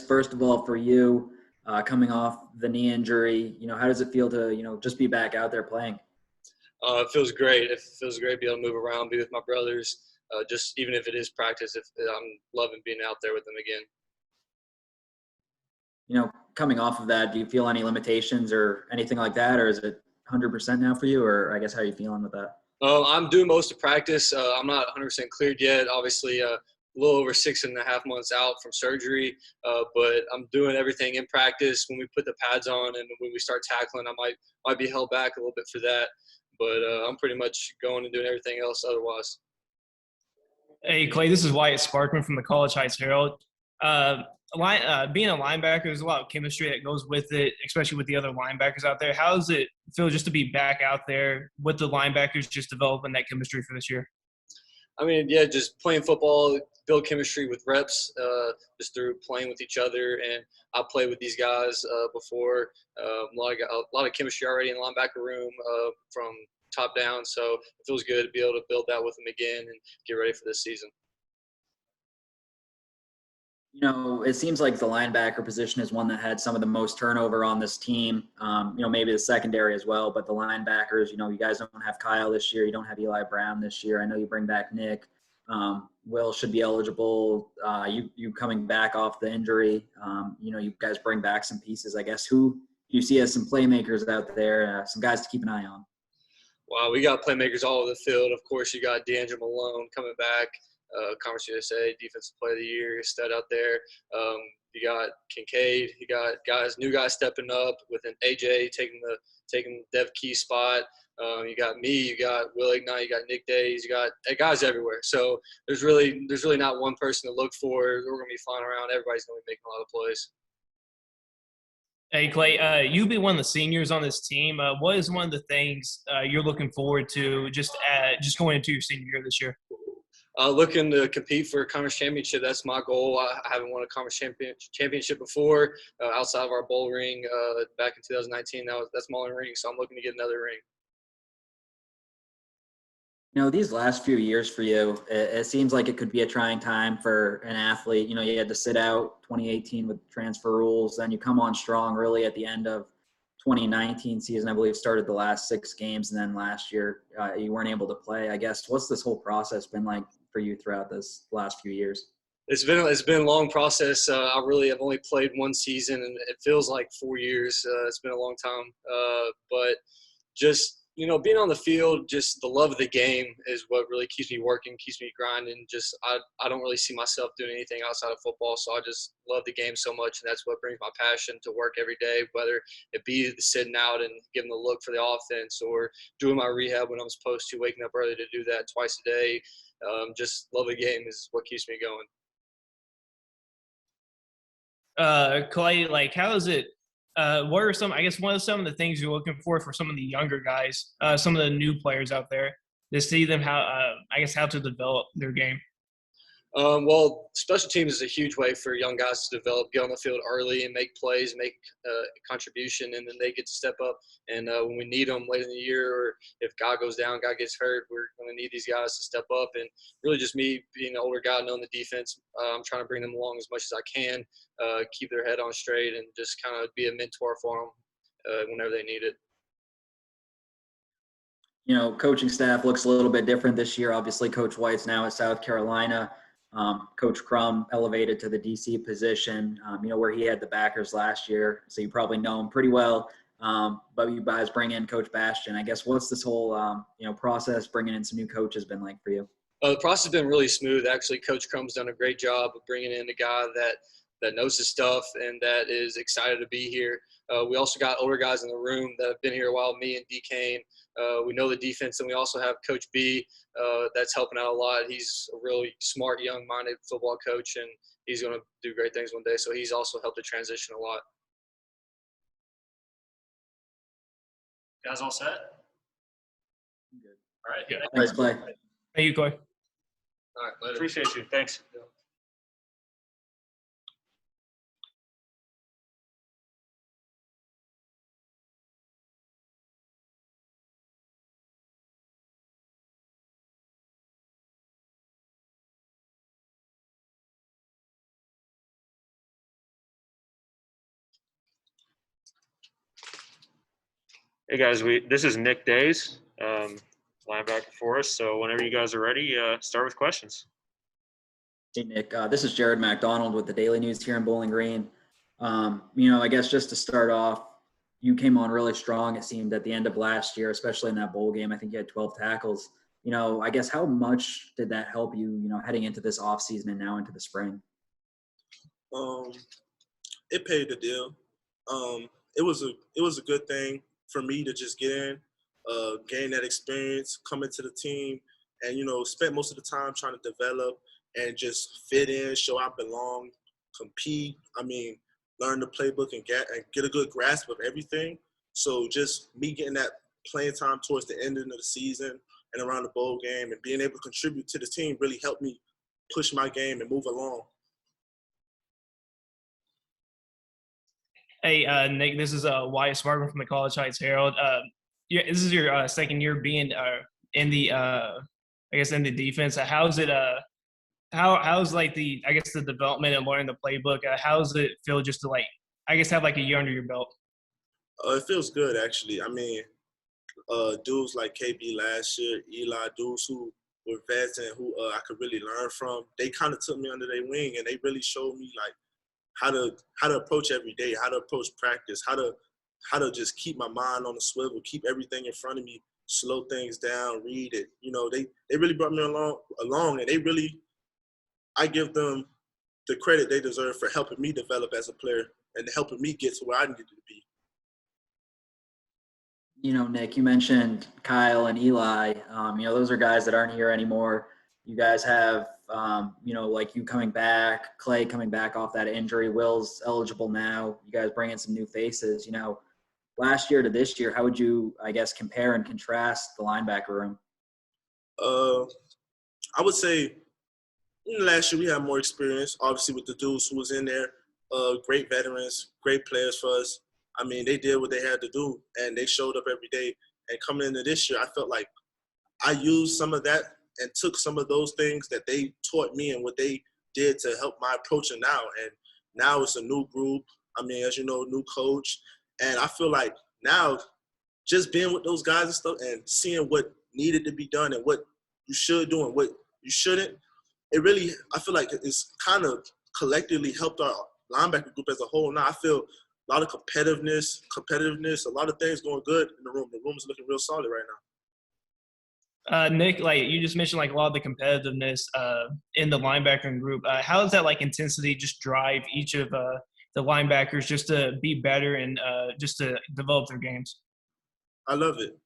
first of all, for you, coming off the knee injury, how does it feel to, just be back out there playing? It feels great. It feels great to be able to move around, be with my brothers. Just even if it is practice, if I'm loving being out there with them again. Coming off of that, do you feel any limitations or anything like that, or is it 100% now for you, or I guess how are you feeling with that? I'm doing most of practice. I'm not 100% cleared yet. Obviously, a little over 6.5 months out from surgery, but I'm doing everything in practice. When we put the pads on and when we start tackling, I might be held back a little bit for that, but I'm pretty much going and doing everything else otherwise. Hey, Clay, this is Wyatt Sparkman from the College Heights Herald. Uh, Being a linebacker, there's a lot of chemistry that goes with it, especially with the other linebackers out there. How does it feel just to be back out there with the linebackers just developing that chemistry for this year? I mean, yeah, just playing football, build chemistry with reps, just through playing with each other. And I played with these guys before. A lot of chemistry already in the linebacker room from top down. So it feels good to be able to build that with them again and get ready for this season. It seems like the linebacker position is one that had some of the most turnover on this team. Maybe the secondary as well, but the linebackers, you guys don't have Kyle this year. You don't have Eli Brown this year. I know you bring back Nick. Will should be eligible. You coming back off the injury. You guys bring back some pieces. I guess who you see as some playmakers out there, some guys to keep an eye on. Wow, we got playmakers all over the field. Of course, you got D'Angelo Malone coming back. Conference USA Defensive Player of the Year stud out there. You got Kincaid. You got new guys stepping up with an AJ taking Dev Key spot. You got me. You got Will Ignont. You got Nick Days. You got guys everywhere. So there's really not one person to look for. We're gonna be flying around. Everybody's gonna be making a lot of plays. Hey, Clay, you be one of the seniors on this team. What is one of the things you're looking forward to just going into your senior year this year? Looking to compete for a conference championship. That's my goal. I haven't won a conference championship before outside of our bowl ring back in 2019. That's my only ring, so I'm looking to get another ring. These last few years for you, it seems like it could be a trying time for an athlete. You had to sit out 2018 with transfer rules. Then you come on strong really at the end of 2019 season, I believe, started the last 6 games. And then last year, you weren't able to play. I guess, what's this whole process been like for you throughout this last few years? It's been a long process. I really have only played one season, and it feels like 4 years. It's been a long time. But just being on the field, just the love of the game is what really keeps me working, keeps me grinding. Just I don't really see myself doing anything outside of football, so I just love the game so much, and that's what brings my passion to work every day, whether it be sitting out and giving the look for the offense or doing my rehab when I'm supposed to, waking up early to do that twice a day. Just love the game is what keeps me going. Clay, like, how is it? What are some of the things you're looking for some of the younger guys, some of the new players out there, to see them how to develop their game? Well, special teams is a huge way for young guys to develop, get on the field early and make plays, make contribution, and then they get to step up. And when we need them later in the year, or if God goes down, God gets hurt, we're going to need these guys to step up. And really just me being an older guy, knowing the defense, I'm trying to bring them along as much as I can, keep their head on straight, and just kind of be a mentor for them whenever they need it. Coaching staff looks a little bit different this year. Obviously, Coach White's now at South Carolina. Coach Crum elevated to the DC position, where he had the backers last year. So you probably know him pretty well. But you guys bring in Coach Bastian. I guess what's this whole, process bringing in some new coaches been like for you? The process has been really smooth. Actually, Coach Crum's done a great job of bringing in a guy that knows his stuff and that is excited to be here. We also got older guys in the room that have been here a while, me and D. Kane. We know the defense, and we also have Coach B that's helping out a lot. He's a really smart, young-minded football coach, and he's going to do great things one day. So he's also helped the transition a lot. Guys all set? Good. All right. Good. Thanks, Clay. Thank you, Clay. All right, later. Appreciate you. Thanks. Hey guys, this is Nick Days, linebacker for us. So whenever you guys are ready, start with questions. Hey, Nick. This is Jared MacDonald with the Daily News here in Bowling Green. I guess just to start off, you came on really strong, it seemed, at the end of last year, especially in that bowl game. I think you had 12 tackles. I guess how much did that help you, heading into this offseason and now into the spring? It paid the deal. It was a good thing for me to just get in, gain that experience, come into the team, and spent most of the time trying to develop and just fit in, show I belong, compete. Learn the playbook and get a good grasp of everything. So just me getting that playing time towards the end of the season and around the bowl game and being able to contribute to the team really helped me push my game and move along. Hey, Nick, this is Wyatt Sparkman from the College Heights Herald. This is your second year being in the, I guess, in the defense. How's it? How's like the development and learning the playbook? How's it feel just to have like a year under your belt? It feels good actually. Dudes like KB last year, Eli, dudes who were vets and who I could really learn from. They kind of took me under their wing and they really showed me like how to approach every day, how to approach practice, how to just keep my mind on the swivel, keep everything in front of me, slow things down, read it. They really brought me along, and I give them the credit they deserve for helping me develop as a player and helping me get to where I needed to be. Nick, you mentioned Kyle and Eli. Those are guys that aren't here anymore. You guys have, like you coming back, Clay coming back off that injury. Will's eligible now. You guys bring in some new faces. Last year to this year, how would you, I guess, compare and contrast the linebacker room? I would say last year we had more experience, obviously with the dudes who was in there. Great veterans, great players for us. They did what they had to do, and they showed up every day. And coming into this year, I felt like I used some of that and took some of those things that they taught me and what they did to help my approaching now. And now it's a new group. As you know, new coach. And I feel like now just being with those guys and stuff and seeing what needed to be done and what you should do and what you shouldn't, I feel like it's kind of collectively helped our linebacker group as a whole. Now I feel a lot of competitiveness, a lot of things going good in the room. The room is looking real solid right now. Nick, like you just mentioned, like a lot of the competitiveness in the linebacker group. How does that intensity just drive each of the linebackers just to be better and just to develop their games? I love it.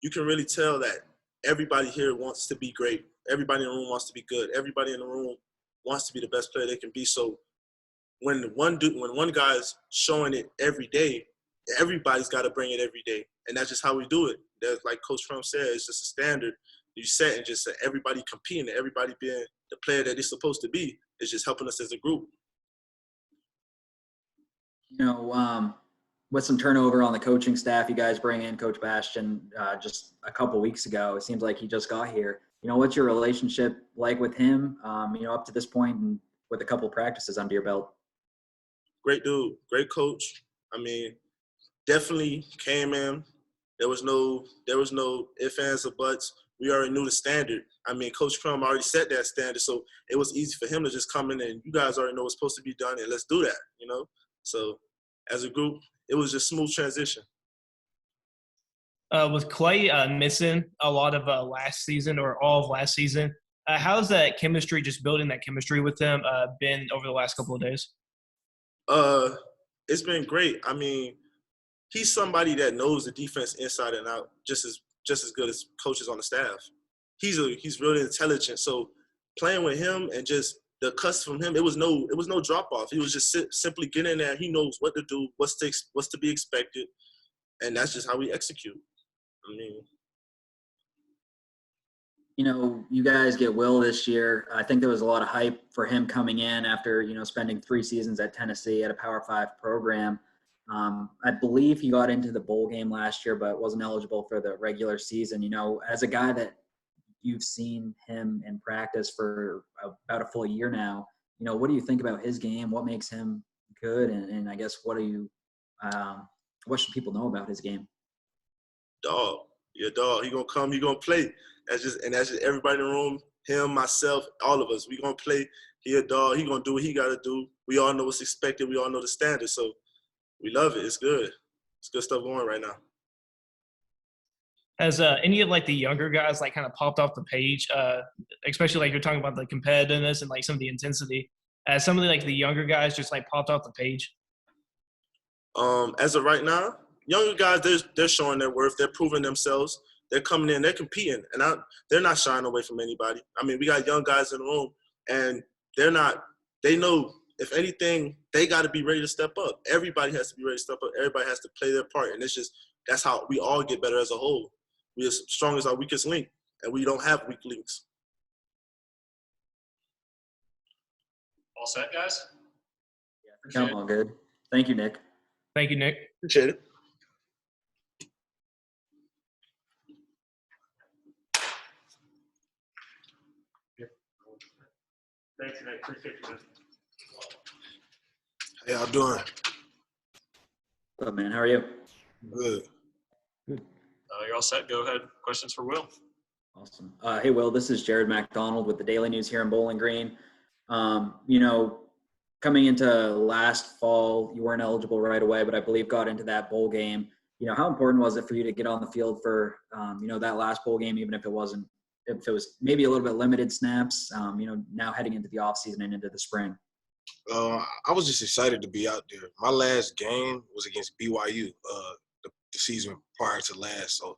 You can really tell that everybody here wants to be great. Everybody in the room wants to be good. Everybody in the room wants to be the best player they can be. So when one guy's showing it every day, everybody's got to bring it every day, and that's just how we do it. There's, like Coach Trump said, it's just a standard you set, and just everybody competing, everybody being the player that they're supposed to be is just helping us as a group. With some turnover on the coaching staff, you guys bring in Coach Bastian just a couple weeks ago. It seems like he just got here. What's your relationship like with him, up to this point and with a couple practices under your belt? Great dude, great coach. Definitely came in. There was no ifs, ands, or buts. We already knew the standard. Coach Crum already set that standard, so it was easy for him to just come in and you guys already know what's supposed to be done, and let's do that, So as a group, it was just smooth transition. With Clay missing a lot of last season or all of last season, how's that chemistry, just building that chemistry with him, been over the last couple of days? It's been great. He's somebody that knows the defense inside and out just as good as coaches on the staff. He's really intelligent. So playing with him and just the cuts from him, it was no drop off. He was just simply getting in there. He knows what to do, what's to be expected, and that's just how we execute. You guys get Will this year. I think there was a lot of hype for him coming in after, spending 3 seasons at Tennessee at a Power 5 program. I believe he got into the bowl game last year, but wasn't eligible for the regular season. As a guy that you've seen him in practice for about a full year now, what do you think about his game? What makes him good? And I guess what should people know about his game? Dog. He a dog. He gonna come. He gonna play. That's just everybody in the room. Him, myself, all of us. We gonna play. He a dog. He gonna do what he gotta do. We all know what's expected. We all know the standard. So we love it. It's good. It's good stuff going right now. Has any of like the younger guys like kind of popped off the page, especially like you're talking about the competitiveness and like some of the intensity? As some of the like the younger guys just like popped off the page. As of right now, younger guys, they're showing their worth. They're proving themselves. They're coming in. They're competing, and they're not shying away from anybody. I mean, we got young guys in the room, and they're not. They know if anything, they got to be ready to step up. Everybody has to be ready to step up. Everybody has to play their part, and that's how we all get better as a whole. We're as strong as our weakest link, and we don't have weak links. All set, guys? Come on, good. Thank you, Nick. Thank you, Nick. Appreciate it. Thanks, Nick. Appreciate you, man. How y'all doing? What's up, man? How are you? Good. You're all set. Go ahead. Questions for Will. Awesome. Hey, Will, this is Jared MacDonald with the Daily News here in Bowling Green. You know, coming into last fall, you weren't eligible right away, but I believe got into that bowl game. You know, how important was it for you to get on the field for, you know, that last bowl game, even if it was maybe a little bit limited snaps, you know, now heading into the offseason and into the spring? I was just excited to be out there. My last game was against BYU, the season prior to last. So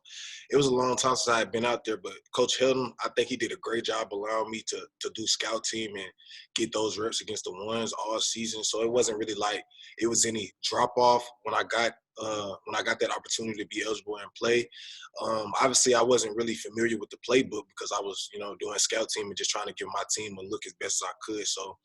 it was a long time since I had been out there, but Coach Hilton, I think he did a great job allowing me to do scout team and get those reps against the ones all season. So it wasn't really like it was any drop off when I got that opportunity to be eligible and play. Obviously, I wasn't really familiar with the playbook because I was, you know, doing scout team and just trying to give my team a look as best as I could. So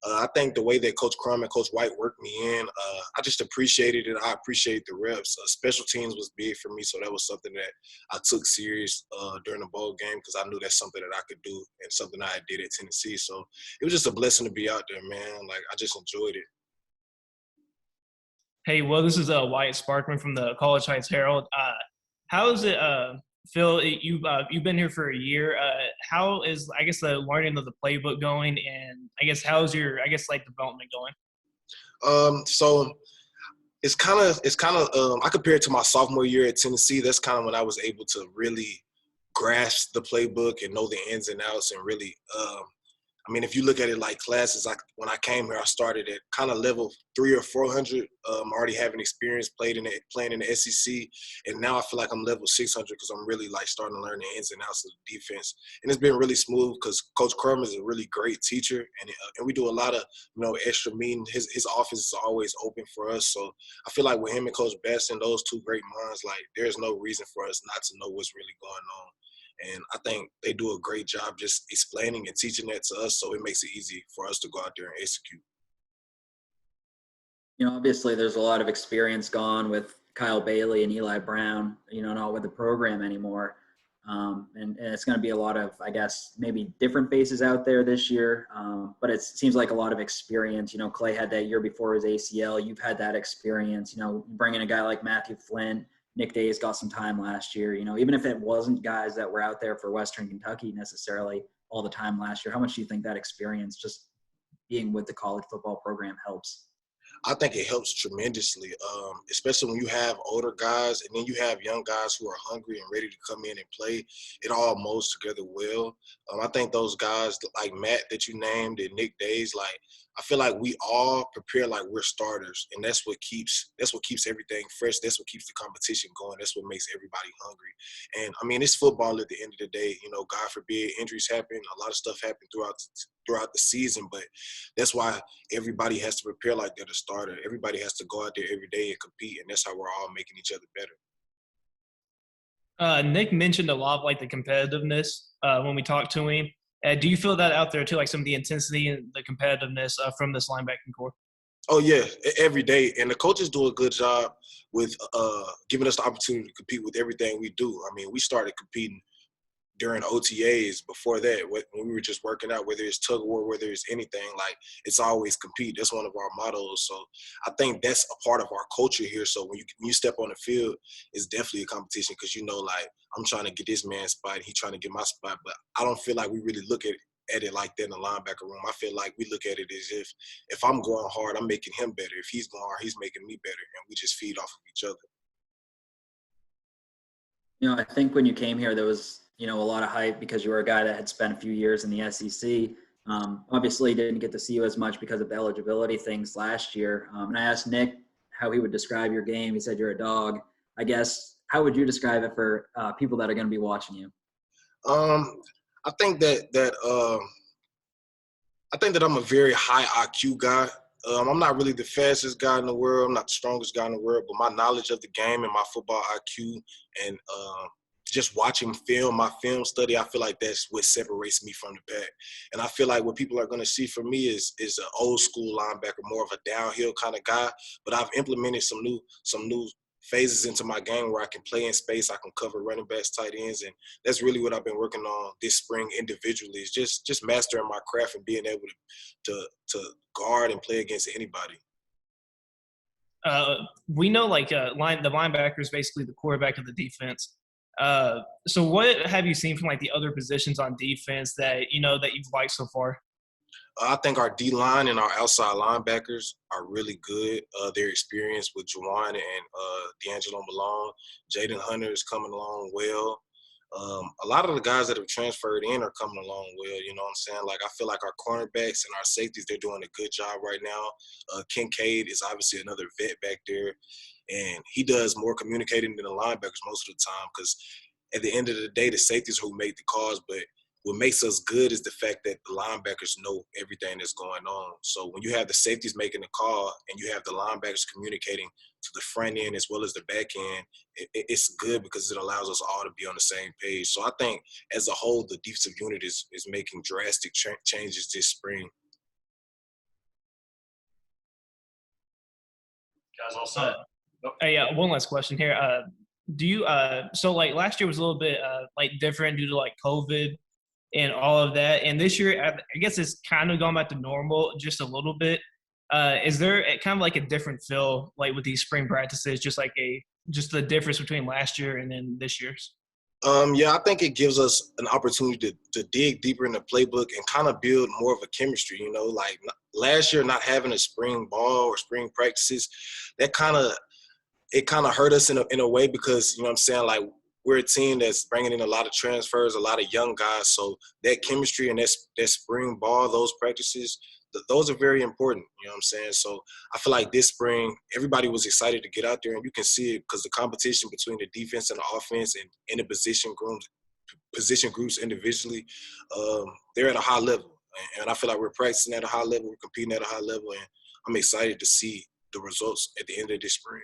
I think the way that Coach Crum and Coach White worked me in, I just appreciated it. I appreciate the reps. Special teams was big for me, so that was something that I took serious during the bowl game because I knew that's something that I could do and something I did at Tennessee. So it was just a blessing to be out there, man. Like, I just enjoyed it. Hey, well, this is Wyatt Sparkman from the College Heights Herald. How is it, Phil? You've been here for a year. How is, I guess, the learning of the playbook going, and I guess how's your, I guess, like development going? So it's kind of I compare it to my sophomore year at Tennessee. That's kind of when I was able to really grasp the playbook and know the ins and outs and really I mean, if you look at it like classes, when I came here, I started at kind of level 300 or 400, already having experience playing in the SEC, and now I feel like I'm level 600 because I'm really like starting to learn the ins and outs of the defense, and it's been really smooth because Coach Crum is a really great teacher, and we do a lot of, you know, extra meetings. His office is always open for us, so I feel like with him and Coach Best and those two great minds, like there's no reason for us not to know what's really going on. And I think they do a great job just explaining and teaching that to us, so it makes it easy for us to go out there and execute. You know, obviously there's a lot of experience gone with Kyle Bailey and Eli Brown, you know, not with the program anymore. And it's going to be a lot of, I guess, maybe different faces out there this year. But it seems like a lot of experience. You know, Clay had that year before his ACL. You've had that experience. You know, bringing a guy like Matthew Flint, Nick Days got some time last year. You know, even if it wasn't guys that were out there for Western Kentucky necessarily all the time last year, how much do you think that experience just being with the college football program helps? I think it helps tremendously, especially when you have older guys and then you have young guys who are hungry and ready to come in and play. It all molds together well. I think those guys like Matt that you named and Nick Days, like I feel like we all prepare like we're starters, and that's what keeps everything fresh. That's what keeps the competition going. That's what makes everybody hungry. And I mean, it's football at the end of the day. You know, God forbid injuries happen. A lot of stuff happen throughout the season, but that's why everybody has to prepare like they're the starter. Everybody has to go out there every day and compete, and that's how we're all making each other better. Nick mentioned a lot of like the competitiveness when we talked to him. Do you feel that out there too, like some of the intensity and the competitiveness from this linebacking core? Oh yeah, every day, and the coaches do a good job with giving us the opportunity to compete with everything we do. I mean, we started competing during OTAs before that, when we were just working out, whether it's tug of war, whether it's anything, like it's always compete. That's one of our mottos. So I think that's a part of our culture here. So when you step on the field, it's definitely a competition because like I'm trying to get this man's spot, he trying to get my spot. But I don't feel like we really look at it like that in the linebacker room. I feel like we look at it as if I'm going hard, I'm making him better. If he's going hard, he's making me better, and we just feed off of each other. I think when you came here, there was, a lot of hype because you were a guy that had spent a few years in the SEC. Obviously, didn't get to see you as much because of the eligibility things last year. And I asked Nick how he would describe your game. He said you're a dog. I guess, how would you describe it for people that are going to be watching you? I think that I'm a very high IQ guy. I'm not really the fastest guy in the world. I'm not the strongest guy in the world, but my knowledge of the game and my football IQ and just watching film, my film study, I feel like that's what separates me from the pack. And I feel like what people are going to see from me is an old school linebacker, more of a downhill kind of guy. But I've implemented some new phases into my game where I can play in space, I can cover running backs, tight ends, and that's really what I've been working on this spring individually. Is just mastering my craft and being able to guard and play against anybody. We know the linebacker is basically the quarterback of the defense. So what have you seen from the other positions on defense that that you've liked so far? I think our D-line and our outside linebackers are really good. Their experience with Juwan and D'Angelo Malone, Jaden Hunter is coming along well. A lot of the guys that have transferred in are coming along well, you know what I'm saying? I feel like our cornerbacks and our safeties, they're doing a good job right now. Kincaid is obviously another vet back there, and he does more communicating than the linebackers most of the time because at the end of the day, the safeties who make the calls, but what makes us good is the fact that the linebackers know everything that's going on. So when you have the safeties making the call and you have the linebackers communicating to the front end as well as the back end, it's good because it allows us all to be on the same page. So I think as a whole, the defensive unit is making drastic changes this spring. Guys all set? Hey, one last question here. Do you so last year was a little bit different due to COVID and all of that, and this year I guess it's kind of gone back to normal just a little bit. Is there kind of a different feel with these spring practices, just the difference between last year and then this year's? Yeah, I think it gives us an opportunity to dig deeper in the playbook and kind of build more of a chemistry. Last year not having a spring ball or spring practices, that kind of hurt us in a way because you know what I'm saying, we're a team that's bringing in a lot of transfers, a lot of young guys. So that chemistry and that spring ball, those practices, those are very important. You know what I'm saying? So I feel like this spring, everybody was excited to get out there, and you can see it because the competition between the defense and the offense and in the position groups individually, they're at a high level. And I feel like we're practicing at a high level, we're competing at a high level, and I'm excited to see the results at the end of this spring.